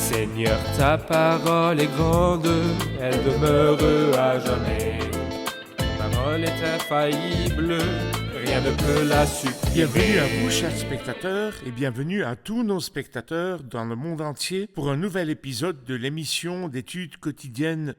Seigneur, ta parole est grande, elle demeure à jamais. Ta parole est infaillible, rien ne peut la supprimer. Bienvenue à vous, chers spectateurs, et bienvenue à tous nos spectateurs dans le monde entier pour un nouvel épisode de l'émission d'études quotidiennes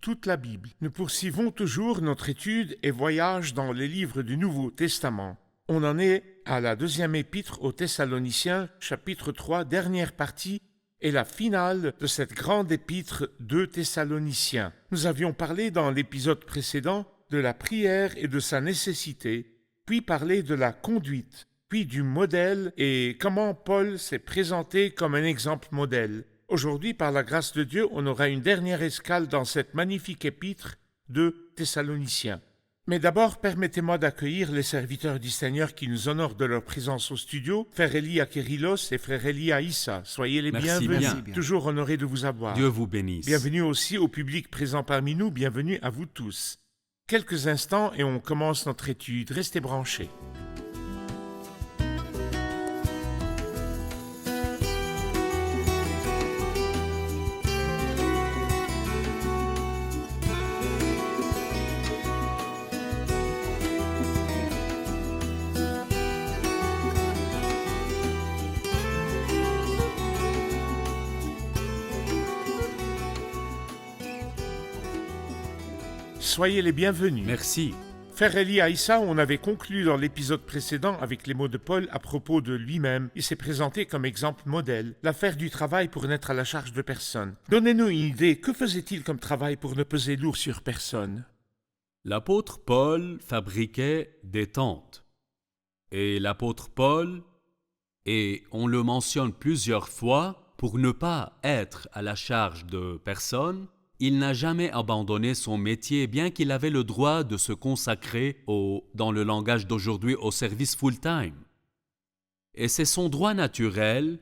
Toute la Bible. Nous poursuivons toujours notre étude et voyage dans les livres du Nouveau Testament. On en est à la deuxième épître aux Thessaloniciens, chapitre 3, dernière partie, et la finale de cette grande épître de Thessaloniciens. Nous avions parlé dans l'épisode précédent de la prière et de sa nécessité, puis parlé de la conduite, puis du modèle et comment Paul s'est présenté comme un exemple modèle. Aujourd'hui, par la grâce de Dieu, on aura une dernière escale dans cette magnifique épître de Thessaloniciens. Mais d'abord, permettez-moi d'accueillir les serviteurs du Seigneur qui nous honorent de leur présence au studio, Frère Élie à Kérilos et Frère Élie à Issa. Soyez les bienvenus, bien. toujours honorés de vous avoir. Dieu vous bénisse. Bienvenue aussi au public présent parmi nous, bienvenue à vous tous. Quelques instants et on commence notre étude, restez branchés. Soyez les bienvenus. Merci. Frère Élie à Issa, on avait conclu dans l'épisode précédent avec les mots de Paul à propos de lui-même. Il s'est présenté comme exemple modèle, l'affaire du travail pour n'être à la charge de personne. Donnez-nous une idée, que faisait-il comme travail pour ne peser lourd sur personne? L'apôtre Paul fabriquait des tentes. Et l'apôtre Paul, et on le mentionne plusieurs fois, pour ne pas être à la charge de personne, il n'a jamais abandonné son métier, bien qu'il avait le droit de se consacrer dans le langage d'aujourd'hui, au service full-time. Et c'est son droit naturel,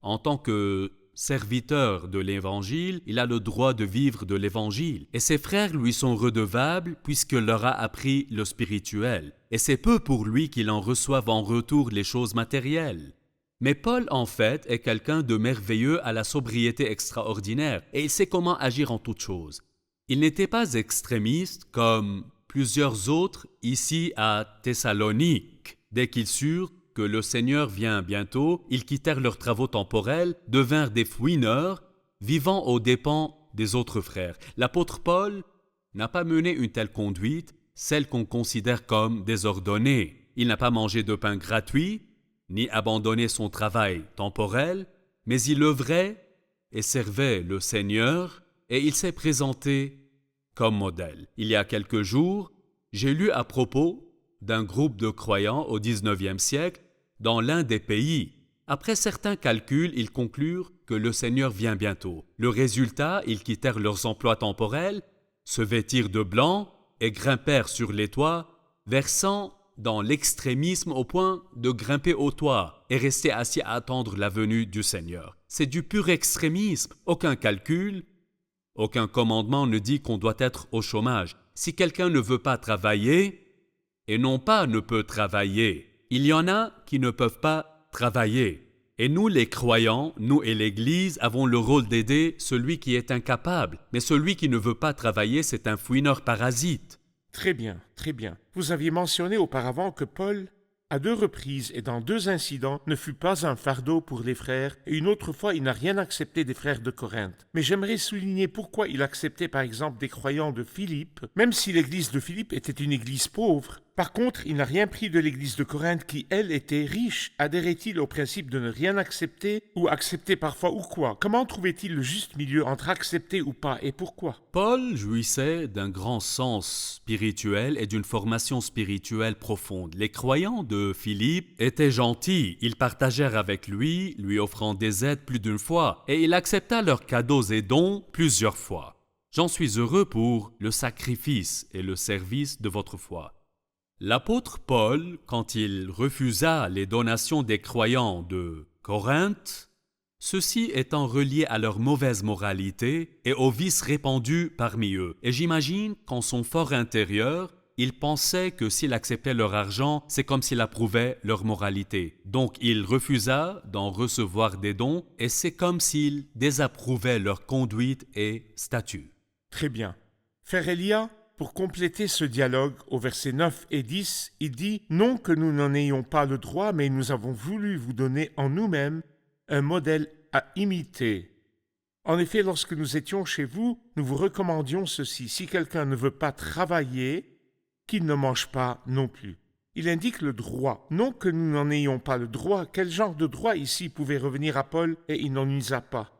en tant que serviteur de l'Évangile, il a le droit de vivre de l'Évangile. Et ses frères lui sont redevables puisqu'il leur a appris le spirituel. Et c'est peu pour lui qu'il en reçoive en retour les choses matérielles. Mais Paul, en fait, est quelqu'un de merveilleux à la sobriété extraordinaire et il sait comment agir en toutes choses. Il n'était pas extrémiste comme plusieurs autres ici à Thessalonique. Dès qu'ils surent que le Seigneur vient bientôt, ils quittèrent leurs travaux temporels, devinrent des fouineurs, vivant aux dépens des autres frères. L'apôtre Paul n'a pas mené une telle conduite, celle qu'on considère comme désordonnée. Il n'a pas mangé de pain gratuit, ni abandonné son travail temporel, mais il œuvrait et servait le Seigneur et il s'est présenté comme modèle. Il y a quelques jours, j'ai lu à propos d'un groupe de croyants au XIXe siècle dans l'un des pays. Après certains calculs, ils conclurent que le Seigneur vient bientôt. Le résultat, ils quittèrent leurs emplois temporels, se vêtirent de blanc et grimpèrent sur les toits, versant dans l'extrémisme au point de grimper au toit et rester assis à attendre la venue du Seigneur. C'est du pur extrémisme. Aucun calcul, aucun commandement ne dit qu'on doit être au chômage. Si quelqu'un ne veut pas travailler, et non pas ne peut travailler, il y en a qui ne peuvent pas travailler. Et nous, les croyants, nous et l'Église, avons le rôle d'aider celui qui est incapable. Mais celui qui ne veut pas travailler, c'est un fouineur parasite. Très bien, très bien. Vous aviez mentionné auparavant que Paul, à 2 reprises et dans 2 incidents, ne fut pas un fardeau pour les frères, et une autre fois, il n'a rien accepté des frères de Corinthe. Mais j'aimerais souligner pourquoi il acceptait par exemple des croyants de Philippe, même si l'église de Philippe était une église pauvre. Par contre, il n'a rien pris de l'église de Corinthe qui, elle, était riche. Adhérait-il au principe de ne rien accepter ou accepter parfois ou quoi? Comment trouvait-il le juste milieu entre accepter ou pas et pourquoi? Paul jouissait d'un grand sens spirituel et d'une formation spirituelle profonde. Les croyants de Philippe étaient gentils. Ils partagèrent avec lui offrant des aides plus d'une fois, et il accepta leurs cadeaux et dons plusieurs fois. J'en suis heureux pour le sacrifice et le service de votre foi. L'apôtre Paul, quand il refusa les donations des croyants de Corinthe, ceux-ci étant reliés à leur mauvaise moralité et aux vices répandus parmi eux. Et j'imagine qu'en son fort intérieur, il pensait que s'il acceptait leur argent, c'est comme s'il approuvait leur moralité. Donc il refusa d'en recevoir des dons et c'est comme s'il désapprouvait leur conduite et statut. Très bien. Frère Elia, pour compléter ce dialogue, au verset 9 et 10, il dit « Non que nous n'en ayons pas le droit, mais nous avons voulu vous donner en nous-mêmes un modèle à imiter. En effet, lorsque nous étions chez vous, nous vous recommandions ceci. Si quelqu'un ne veut pas travailler, qu'il ne mange pas non plus. » Il indique le droit. Non que nous n'en ayons pas le droit. Quel genre de droit ici pouvait revenir à Paul et il n'en usa pas?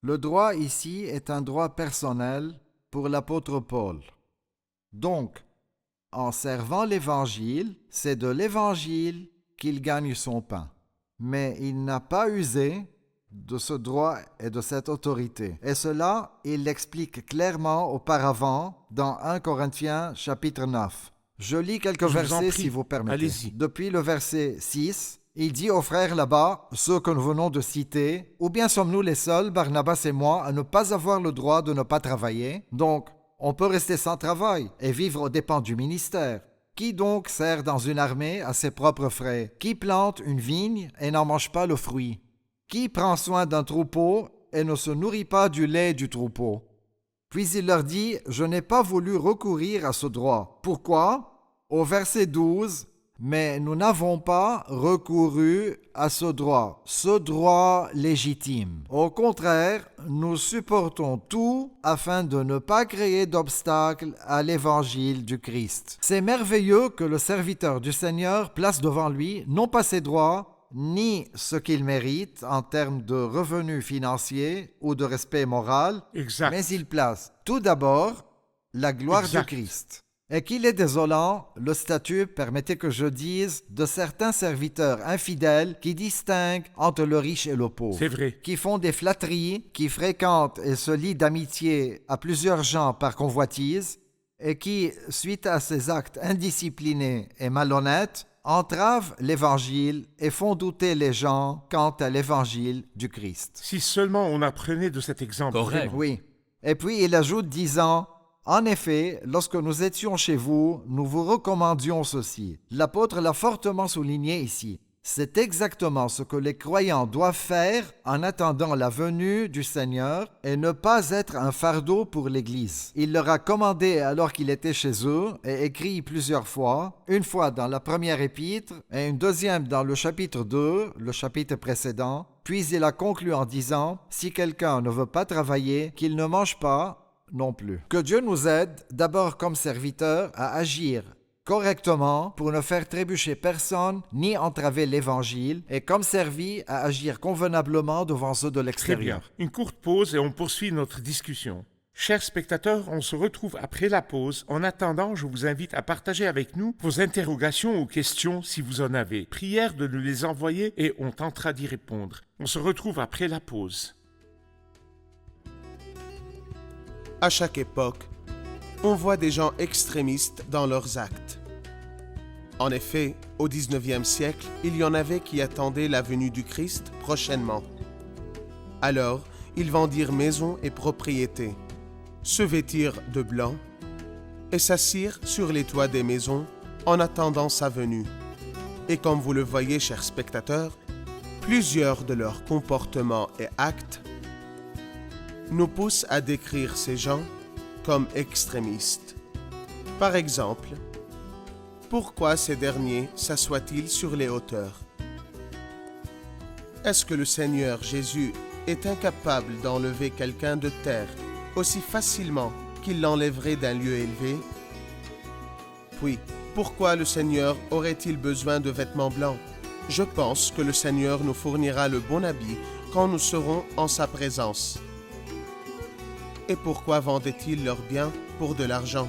Le droit ici est un droit personnel pour l'apôtre Paul. Donc, en servant l'Évangile, c'est de l'Évangile qu'il gagne son pain. Mais il n'a pas usé de ce droit et de cette autorité. Et cela, il l'explique clairement auparavant dans 1 Corinthiens chapitre 9. Je lis quelques versets si vous permettez. Allez-y. Depuis le verset 6, il dit aux frères là-bas, ceux que nous venons de citer, « Ou bien sommes-nous les seuls, Barnabas et moi, à ne pas avoir le droit de ne pas travailler? Donc, on peut rester sans travail et vivre aux dépens du ministère. Qui donc sert dans une armée à ses propres frais? Qui plante une vigne et n'en mange pas le fruit? Qui prend soin d'un troupeau et ne se nourrit pas du lait du troupeau? » Puis il leur dit, « Je n'ai pas voulu recourir à ce droit. » Pourquoi? Au verset 12, « Mais nous n'avons pas recouru à ce droit légitime. Au contraire, nous supportons tout afin de ne pas créer d'obstacles à l'évangile du Christ. » C'est merveilleux que le serviteur du Seigneur place devant lui non pas ses droits, ni ce qu'il mérite en termes de revenus financiers ou de respect moral, Exact. mais il place tout d'abord la gloire Exact. du Christ. Et qu'il est désolant, le statut, permettez que je dise, de certains serviteurs infidèles qui distinguent entre le riche et le pauvre. C'est vrai. Qui font des flatteries, qui fréquentent et se lient d'amitié à plusieurs gens par convoitise, et qui, suite à ces actes indisciplinés et malhonnêtes, entravent l'Évangile et font douter les gens quant à l'Évangile du Christ. Si seulement on apprenait de cet exemple. Correct. vraiment. Oui. Et puis il ajoute disant, « En effet, lorsque nous étions chez vous, nous vous recommandions ceci. » L'apôtre l'a fortement souligné ici. C'est exactement ce que les croyants doivent faire en attendant la venue du Seigneur et ne pas être un fardeau pour l'Église. Il leur a commandé alors qu'il était chez eux et écrit plusieurs fois, une fois dans la première épître et une deuxième dans le chapitre 2, le chapitre précédent, puis il a conclu en disant « Si quelqu'un ne veut pas travailler, qu'il ne mange pas non plus. » Que Dieu nous aide, d'abord comme serviteurs, à agir correctement pour ne faire trébucher personne ni entraver l'Évangile et comme servi à agir convenablement devant ceux de Très bien. l'extérieur. Une courte pause et on poursuit notre discussion. Chers spectateurs, on se retrouve après la pause. En attendant, je vous invite à partager avec nous vos interrogations ou questions si vous en avez. Prière de nous les envoyer et on tentera d'y répondre. On se retrouve après la pause. À chaque époque, on voit des gens extrémistes dans leurs actes. En effet, au XIXe siècle, il y en avait qui attendaient la venue du Christ prochainement. Alors, ils vendirent maisons et propriétés, se vêtirent de blanc et s'assirent sur les toits des maisons en attendant sa venue. Et comme vous le voyez, chers spectateurs, plusieurs de leurs comportements et actes nous poussent à décrire ces gens comme extrémistes. Par exemple, pourquoi ces derniers s'assoient-ils sur les hauteurs? Est-ce que le Seigneur Jésus est incapable d'enlever quelqu'un de terre aussi facilement qu'il l'enlèverait d'un lieu élevé? Puis, pourquoi le Seigneur aurait-il besoin de vêtements blancs? Je pense que le Seigneur nous fournira le bon habit quand nous serons en sa présence. Et pourquoi vendaient-ils leurs biens pour de l'argent?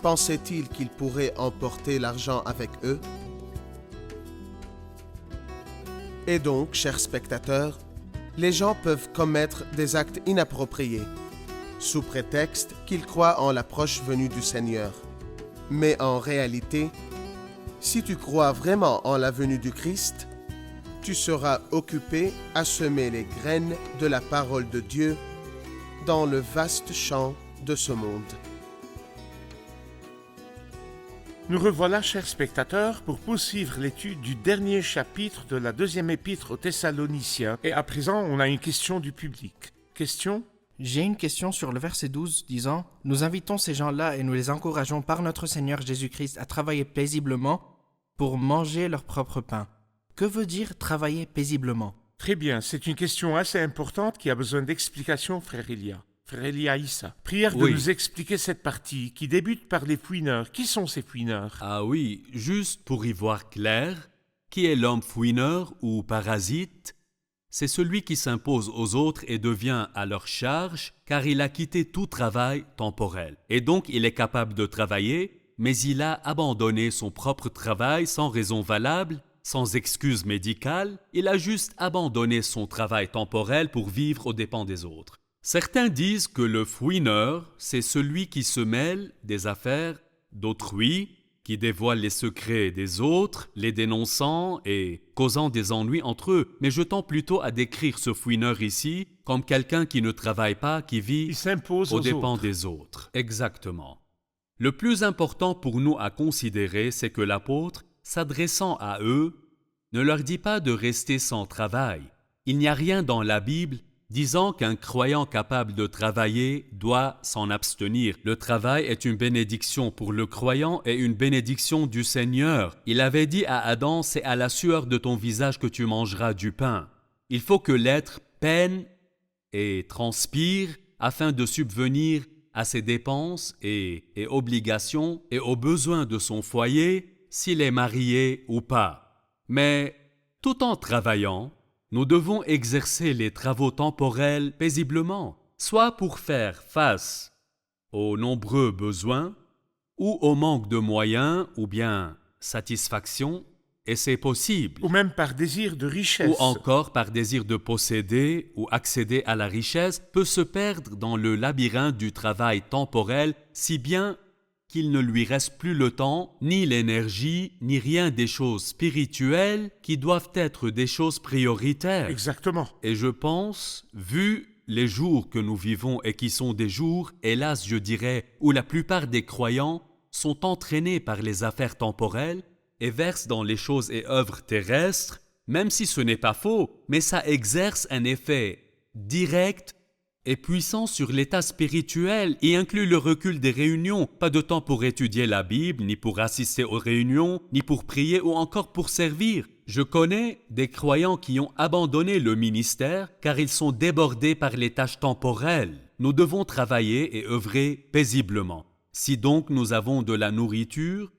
Pensaient-ils qu'ils pourraient emporter l'argent avec eux? Et donc, chers spectateurs, les gens peuvent commettre des actes inappropriés, sous prétexte qu'ils croient en la proche venue du Seigneur. Mais en réalité, si tu crois vraiment en la venue du Christ, tu seras occupé à semer les graines de la parole de Dieu dans le vaste champ de ce monde. Nous revoilà, chers spectateurs, pour poursuivre l'étude du dernier chapitre de la deuxième épître aux Thessaloniciens. Et à présent, on a une question du public. Question ? J'ai une question sur le verset 12 disant « Nous invitons ces gens-là et nous les encourageons par notre Seigneur Jésus-Christ à travailler paisiblement pour manger leur propre pain. » Que veut dire travailler paisiblement? Très bien, c'est une question assez importante qui a besoin d'explication, frère Elia. Frère Elia Issa, prière de Oui. nous expliquer cette partie qui débute par les fouineurs. Qui sont ces fouineurs? Ah oui, juste pour y voir clair, qui est l'homme fouineur ou parasite? C'est celui qui s'impose aux autres et devient à leur charge, car il a quitté tout travail temporel. Et donc il est capable de travailler, mais il a abandonné son propre travail sans raison valable, sans excuse médicale, il a juste abandonné son travail temporel pour vivre aux dépens des autres. Certains disent que le fouineur, c'est celui qui se mêle des affaires d'autrui, qui dévoile les secrets des autres, les dénonçant et causant des ennuis entre eux. Mais je tends plutôt à décrire ce fouineur ici comme quelqu'un qui ne travaille pas, qui vit Il s'impose aux aux dépens autres. des autres. Exactement. Le plus important pour nous à considérer, c'est que l'apôtre, s'adressant à eux, ne leur dit pas de rester sans travail. Il n'y a rien dans la Bible disant qu'un croyant capable de travailler doit s'en abstenir. Le travail est une bénédiction pour le croyant et une bénédiction du Seigneur. Il avait dit à Adam, c'est à la sueur de ton visage que tu mangeras du pain. Il faut que l'être peine et transpire afin de subvenir à ses dépenses et obligations et aux besoins de son foyer, s'il est marié ou pas. Mais tout en travaillant, nous devons exercer les travaux temporels paisiblement, soit pour faire face aux nombreux besoins ou au manque de moyens ou bien satisfaction, et c'est possible, Ou même par désir de richesse. ou encore par désir de posséder ou accéder à la richesse, peut se perdre dans le labyrinthe du travail temporel, si bien qu'il ne lui reste plus le temps, ni l'énergie, ni rien des choses spirituelles qui doivent être des choses prioritaires. Exactement. Et je pense, vu les jours que nous vivons et qui sont des jours, hélas je dirais, où la plupart des croyants sont entraînés par les affaires temporelles et versent dans les choses et œuvres terrestres, même si ce n'est pas faux, mais ça exerce un effet direct et puissant sur l'état spirituel et inclut le recul des réunions. Pas de temps pour étudier la Bible, ni pour assister aux réunions, ni pour prier ou encore pour servir. Je connais des croyants qui ont abandonné le ministère car ils sont débordés par les tâches temporelles. Nous devons travailler et œuvrer paisiblement. Si donc nous avons de la nourriture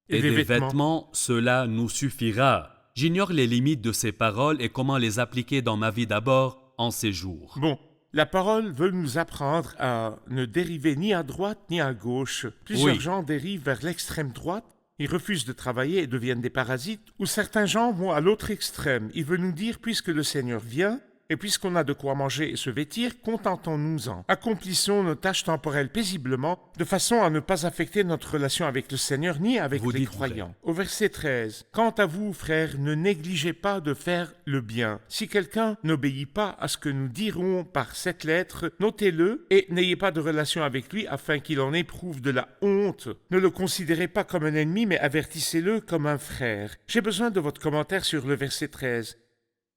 et des vêtements, cela nous suffira. J'ignore les limites de ces paroles et comment les appliquer dans ma vie d'abord en ces jours. Bon, la parole veut nous apprendre à ne dériver ni à droite ni à gauche. Plusieurs Oui. gens dérivent vers l'extrême droite, ils refusent de travailler et deviennent des parasites, ou certains gens vont à l'autre extrême. Il veut nous dire, puisque le Seigneur vient, et puisqu'on a de quoi manger et se vêtir, contentons-nous-en. Accomplissons nos tâches temporelles paisiblement, de façon à ne pas affecter notre relation avec le Seigneur ni avec Vous les dites croyants. Au verset 13, « Quant à vous, frères, ne négligez pas de faire le bien. Si quelqu'un n'obéit pas à ce que nous dirons par cette lettre, notez-le et n'ayez pas de relation avec lui afin qu'il en éprouve de la honte. Ne le considérez pas comme un ennemi, mais avertissez-le comme un frère. » J'ai besoin de votre commentaire sur le verset 13.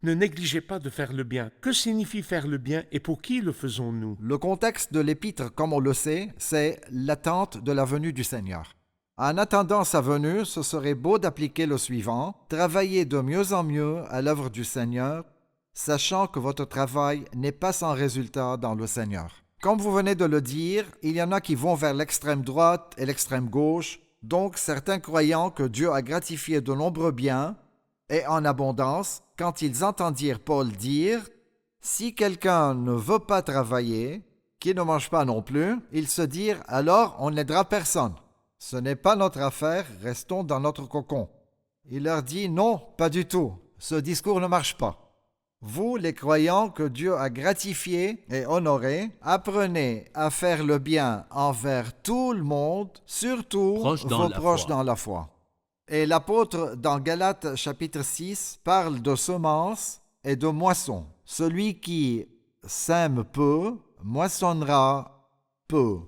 Ne négligez pas de faire le bien. Que signifie faire le bien et pour qui le faisons-nous? Le contexte de l'épître, comme on le sait, c'est l'attente de la venue du Seigneur. En attendant sa venue, ce serait beau d'appliquer le suivant: travaillez de mieux en mieux à l'œuvre du Seigneur, sachant que votre travail n'est pas sans résultat dans le Seigneur. Comme vous venez de le dire, il y en a qui vont vers l'extrême droite et l'extrême gauche, donc certains croyants que Dieu a gratifié de nombreux biens et en abondance, quand ils entendirent Paul dire « Si quelqu'un ne veut pas travailler, qu'il ne mange pas non plus », ils se dirent « Alors on n'aidera personne. Ce n'est pas notre affaire, restons dans notre cocon. » Il leur dit « Non, pas du tout. Ce discours ne marche pas. Vous, les croyants que Dieu a gratifiés et honorés, apprenez à faire le bien envers tout le monde, surtout vos proches dans la foi. » Et l'apôtre, dans Galates chapitre 6, parle de semences et de moissons. Celui qui sème peu, moissonnera peu.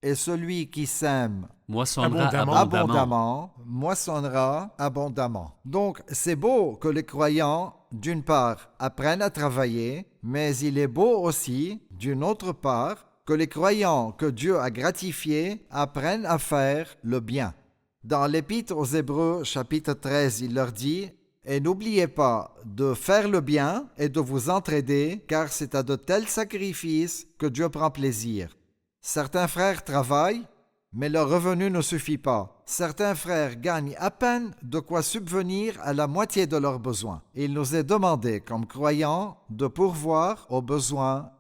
et celui qui sème moissonnera Abondamment. abondamment moissonnera abondamment. Donc, c'est beau que les croyants, d'une part, apprennent à travailler, mais il est beau aussi, d'une autre part, que les croyants que Dieu a gratifiés apprennent à faire le bien. Dans l'Épître aux Hébreux, chapitre 13, il leur dit « Et n'oubliez pas de faire le bien et de vous entraider, car c'est à de tels sacrifices que Dieu prend plaisir. » Certains frères travaillent, mais leur revenu ne suffit pas. Certains frères gagnent à peine de quoi subvenir à la moitié de leurs besoins. Il nous est demandé, comme croyants, de pourvoir aux besoins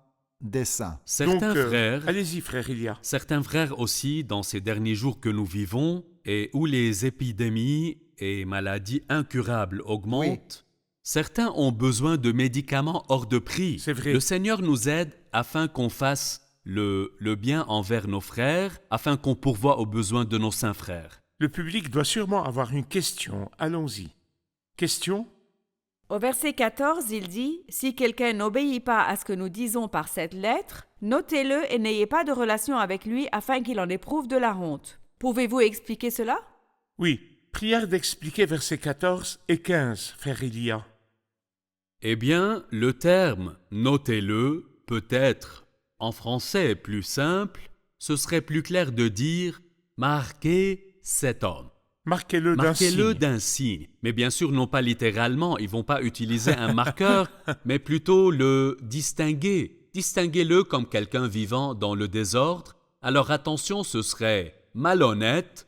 des saints. Certains frères, allez-y, frère Ilia. certains frères aussi, dans ces derniers jours que nous vivons, et où les épidémies et maladies incurables augmentent, certains ont besoin de médicaments hors de prix. C'est vrai. Le Seigneur nous aide afin qu'on fasse le bien envers nos frères, afin qu'on pourvoie aux besoins de nos saints frères. Le public doit sûrement avoir une question. Allons-y. Question? Au verset 14, il dit « Si quelqu'un n'obéit pas à ce que nous disons par cette lettre, notez-le et n'ayez pas de relation avec lui afin qu'il en éprouve de la honte. » Pouvez-vous expliquer cela? Oui. Prière d'expliquer versets 14 et 15, frère Ilia. Eh bien, le terme « notez-le » peut être, en français plus simple, ce serait plus clair de dire « marquez cet homme ». Marquez-le d'un Marquez-le signe. d'un signe. Mais bien sûr, non pas littéralement, ils vont pas utiliser un marqueur, mais plutôt le distinguer. Distinguez-le comme quelqu'un vivant dans le désordre. Alors attention, ce serait malhonnête,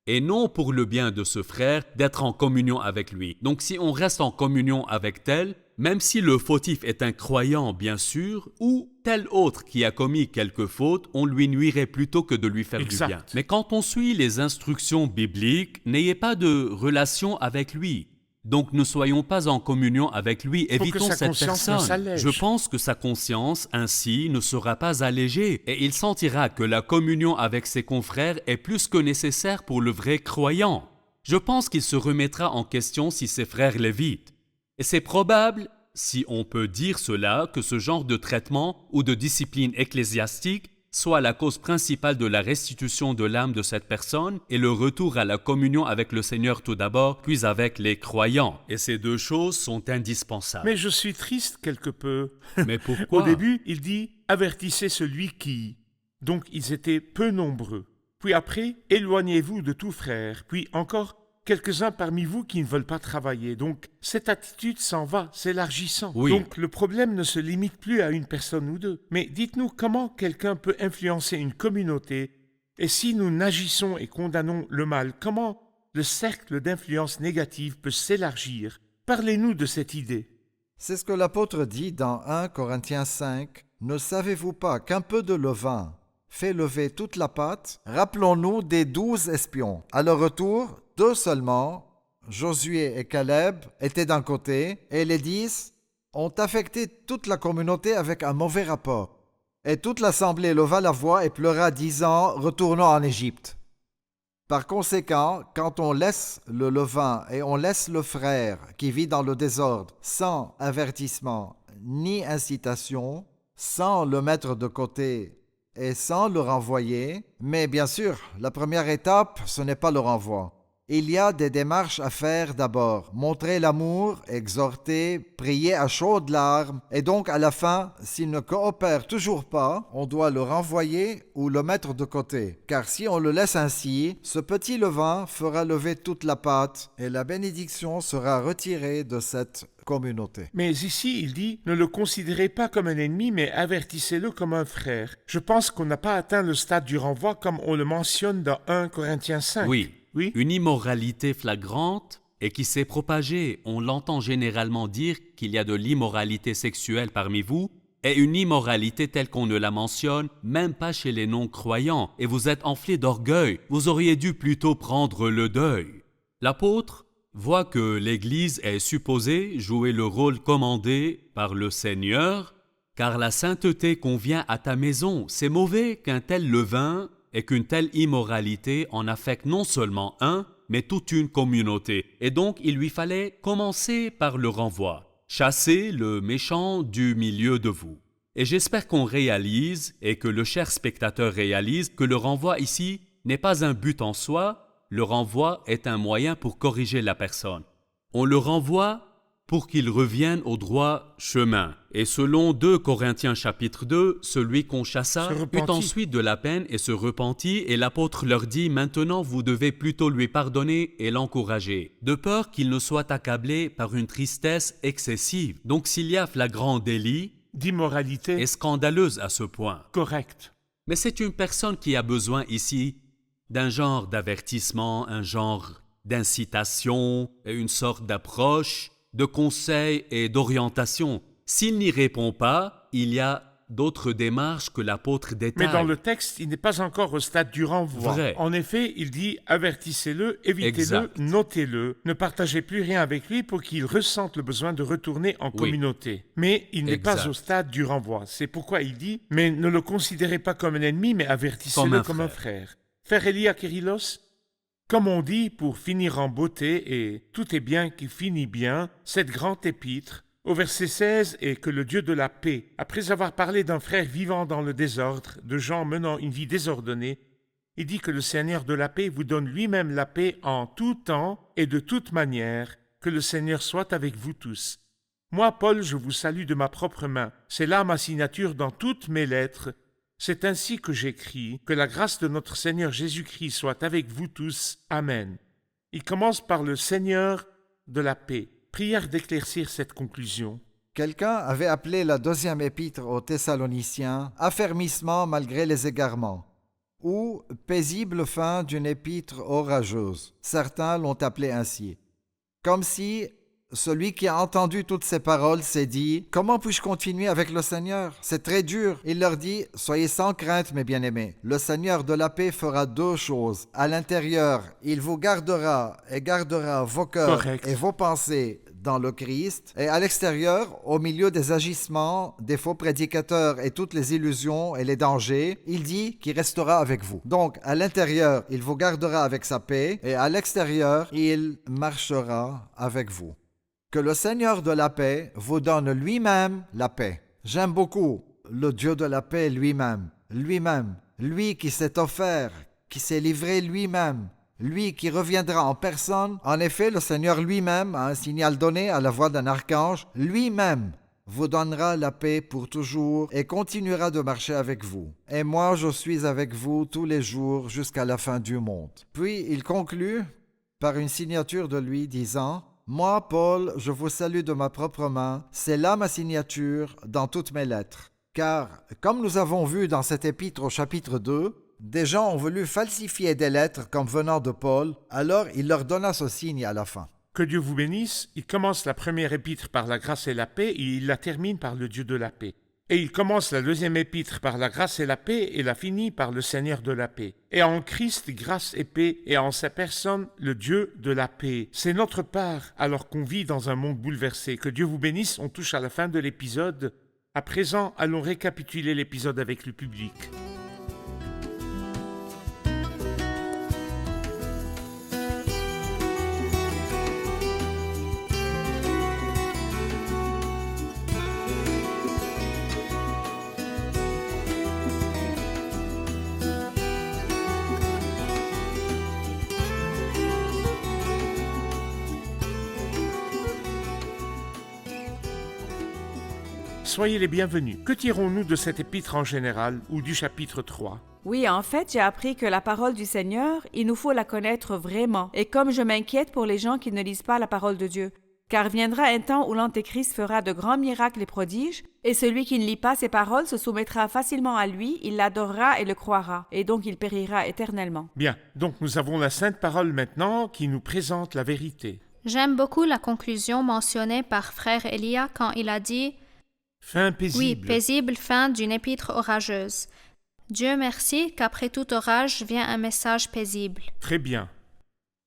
et non pour le bien de ce frère d'être en communion avec lui. Donc si on reste en communion avec tel, même si le fautif est un croyant bien sûr, ou tel autre qui a commis quelque faute, on lui nuirait plutôt que de lui faire Exact. du bien. Mais quand on suit les instructions bibliques, n'ayez pas de relation avec lui. Donc ne soyons pas en communion avec lui, que évitons sa cette conscience ne personne. s'allège. Je pense que sa conscience, ainsi, ne sera pas allégée, et il sentira que la communion avec ses confrères est plus que nécessaire pour le vrai croyant. Je pense qu'il se remettra en question si ses frères l'évitent. Et c'est probable, si on peut dire cela, que ce genre de traitement ou de discipline ecclésiastique soit la cause principale de la restitution de l'âme de cette personne et le retour à la communion avec le Seigneur tout d'abord, puis avec les croyants. Et ces deux choses sont indispensables. Mais je suis triste quelque peu. Mais pourquoi? Au début, il dit « avertissez celui qui ». Donc ils étaient peu nombreux. Puis après, « éloignez-vous de tout frère ». Puis encore, quelques-uns parmi vous qui ne veulent pas travailler. Donc cette attitude s'en va, s'élargissant. Oui. Donc le problème ne se limite plus à une personne ou deux. Mais dites-nous comment quelqu'un peut influencer une communauté, et si nous n'agissons et condamnons le mal, comment le cercle d'influence négative peut s'élargir? Parlez-nous de cette idée. C'est ce que l'apôtre dit dans 1 Corinthiens 5. « Ne savez-vous pas qu'un peu de levain fait lever toute la pâte? Rappelons-nous des 12 espions. À leur retour, 2 seulement, Josué et Caleb, étaient d'un côté, et les 10 ont affecté toute la communauté avec un mauvais rapport. Et toute l'assemblée leva la voix et pleura, disant « Retournons en Égypte ». Par conséquent, quand on laisse le levain et on laisse le frère qui vit dans le désordre sans avertissement ni incitation, sans le mettre de côté et sans le renvoyer, mais bien sûr, la première étape, ce n'est pas le renvoi. Il y a des démarches à faire d'abord. Montrer l'amour, exhorter, prier à chaudes larmes. Et donc, à la fin, s'il ne coopère toujours pas, on doit le renvoyer ou le mettre de côté. Car si on le laisse ainsi, ce petit levain fera lever toute la pâte et la bénédiction sera retirée de cette communauté. Mais ici, il dit, ne le considérez pas comme un ennemi, mais avertissez-le comme un frère. Je pense qu'on n'a pas atteint le stade du renvoi comme on le mentionne dans 1 Corinthiens 5. Oui. Oui. Une immoralité flagrante et qui s'est propagée. On l'entend généralement dire qu'il y a de l'immoralité sexuelle parmi vous et une immoralité telle qu'on ne la mentionne même pas chez les non-croyants et vous êtes enflé d'orgueil. Vous auriez dû plutôt prendre le deuil. L'apôtre voit que l'Église est supposée jouer le rôle commandé par le Seigneur car la sainteté convient à ta maison. C'est mauvais qu'un tel levain et qu'une telle immoralité en affecte non seulement un, mais toute une communauté. Et donc, il lui fallait commencer par le renvoi. Chassez le méchant du milieu de vous. Et j'espère qu'on réalise, et que le cher spectateur réalise, que le renvoi ici n'est pas un but en soi, le renvoi est un moyen pour corriger la personne. On le renvoie pour qu'il revienne au droit chemin. Et selon 2 Corinthiens chapitre 2, celui qu'on chassa Se repentit. eut ensuite de la peine et se repentit, et l'apôtre leur dit, maintenant vous devez plutôt lui pardonner et l'encourager, de peur qu'il ne soit accablé par une tristesse excessive. Donc s'il y a flagrant délit, D'immoralité est scandaleuse à ce point. correcte. Mais c'est une personne qui a besoin ici d'un genre d'avertissement, un genre d'incitation, une sorte d'approche, de conseil et d'orientation. S'il n'y répond pas, il y a d'autres démarches que l'apôtre détaille. Mais dans le texte, il n'est pas encore au stade du renvoi. Vrai. En effet, il dit « avertissez-le, évitez-le, Exact. notez-le, ne partagez plus rien avec lui pour qu'il ressente le besoin de retourner en communauté. » Mais il n'est pas Exact. au stade du renvoi. C'est pourquoi il dit « mais ne le considérez pas comme un ennemi, mais avertissez-le comme un frère. » Frère Elia Kyrillos, comme on dit, pour finir en beauté, et tout est bien qui finit bien, cette grande épître, au verset 16, est que le Dieu de la paix, après avoir parlé d'un frère vivant dans le désordre, de gens menant une vie désordonnée, il dit que le Seigneur de la paix vous donne lui-même la paix en tout temps et de toute manière, que le Seigneur soit avec vous tous. Moi, Paul, je vous salue de ma propre main. C'est là ma signature dans toutes mes lettres. C'est ainsi que j'écris, que la grâce de notre Seigneur Jésus-Christ soit avec vous tous. Amen. Il commence par le Seigneur de la paix. Prière d'éclaircir cette conclusion. Quelqu'un avait appelé la 2e épître aux Thessaloniciens « Affermissement malgré les égarements » ou « Paisible fin d'une épître orageuse ». Certains l'ont appelé ainsi. Comme si celui qui a entendu toutes ces paroles s'est dit « Comment puis-je continuer avec le Seigneur? C'est très dur. » Il leur dit « Soyez sans crainte, mes bien-aimés. Le Seigneur de la paix fera 2 choses. À l'intérieur, il vous gardera et gardera vos cœurs Correct. et vos pensées dans le Christ. Et à l'extérieur, au milieu des agissements, des faux prédicateurs et toutes les illusions et les dangers, il dit qu'il restera avec vous. Donc, à l'intérieur, il vous gardera avec sa paix et à l'extérieur, il marchera avec vous. Que le Seigneur de la paix vous donne lui-même la paix. J'aime beaucoup le Dieu de la paix lui-même, lui qui s'est offert, qui s'est livré lui-même, lui qui reviendra en personne. En effet, le Seigneur lui-même a un signal donné à la voix d'un archange, lui-même vous donnera la paix pour toujours et continuera de marcher avec vous. Et moi, je suis avec vous tous les jours jusqu'à la fin du monde. Puis il conclut par une signature de lui disant « Moi, Paul, je vous salue de ma propre main. C'est là ma signature dans toutes mes lettres. » Car, comme nous avons vu dans cet épître au chapitre 2, des gens ont voulu falsifier des lettres comme venant de Paul, alors il leur donna ce signe à la fin. Que Dieu vous bénisse. Il commence la première épître par la grâce et la paix et il la termine par le Dieu de la paix. Et il commence la 2e épître par la grâce et la paix et la finit par le Seigneur de la paix. Et en Christ, grâce et paix, et en sa personne, le Dieu de la paix. C'est notre part alors qu'on vit dans un monde bouleversé. Que Dieu vous bénisse. On touche à la fin de l'épisode. À présent, allons récapituler l'épisode avec le public. Soyez les bienvenus. Que tirons-nous de cet épître en général ou du chapitre 3 ? Oui, en fait, j'ai appris que la parole du Seigneur, il nous faut la connaître vraiment. Et comme je m'inquiète pour les gens qui ne lisent pas la parole de Dieu, car viendra un temps où l'Antéchrist fera de grands miracles et prodiges, et celui qui ne lit pas ses paroles se soumettra facilement à lui, il l'adorera et le croira, et donc il périra éternellement. Bien, donc nous avons la Sainte Parole maintenant qui nous présente la vérité. J'aime beaucoup la conclusion mentionnée par frère Elia quand il a dit Fin paisible. Oui, paisible fin d'une épître orageuse. Dieu merci qu'après tout orage vient un message paisible. Très bien.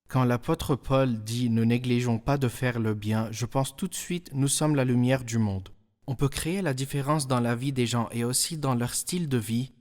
Quand l'apôtre Paul dit « Ne négligeons pas de faire le bien », je pense tout de suite « Nous sommes la lumière du monde ». On peut créer la différence dans la vie des gens et aussi dans leur style de vie,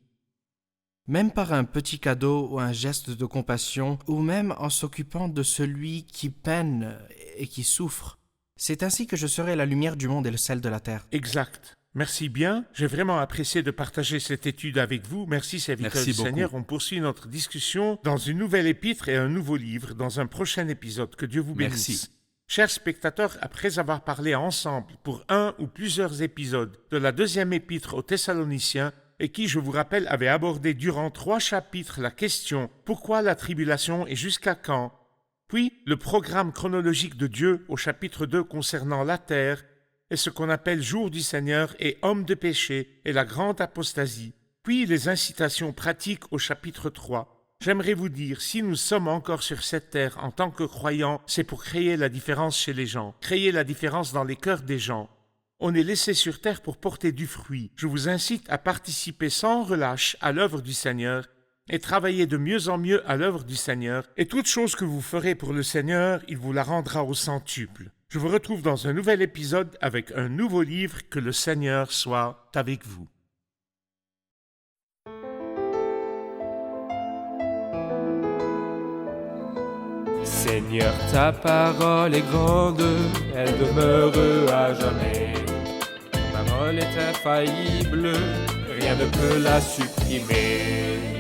même par un petit cadeau ou un geste de compassion, ou même en s'occupant de celui qui peine et qui souffre. C'est ainsi que je serai la lumière du monde et le sel de la terre. Exact. Merci bien. J'ai vraiment apprécié de partager cette étude avec vous. Merci, serviteur Merci du beaucoup. Seigneur. On poursuit notre discussion dans une nouvelle épître et un nouveau livre dans un prochain épisode. Que Dieu vous bénisse. Merci. Chers spectateurs, après avoir parlé ensemble pour un ou plusieurs épisodes de la deuxième épître aux Thessaloniciens, et qui, je vous rappelle, avait abordé durant 3 chapitres la question « Pourquoi la tribulation et jusqu'à quand ?» Puis, le programme chronologique de Dieu au chapitre 2 concernant la terre, et ce qu'on appelle jour du Seigneur et homme de péché et la grande apostasie. Puis les incitations pratiques au chapitre 3. J'aimerais vous dire, si nous sommes encore sur cette terre en tant que croyants, c'est pour créer la différence chez les gens, créer la différence dans les cœurs des gens. On est laissé sur terre pour porter du fruit. Je vous incite à participer sans relâche à l'œuvre du Seigneur et travailler de mieux en mieux à l'œuvre du Seigneur. Et toute chose que vous ferez pour le Seigneur, il vous la rendra au centuple. Je vous retrouve dans un nouvel épisode avec un nouveau livre. Que le Seigneur soit avec vous. Seigneur, ta parole est grande, elle demeure à jamais. Ta parole est infaillible, rien ne peut la supprimer.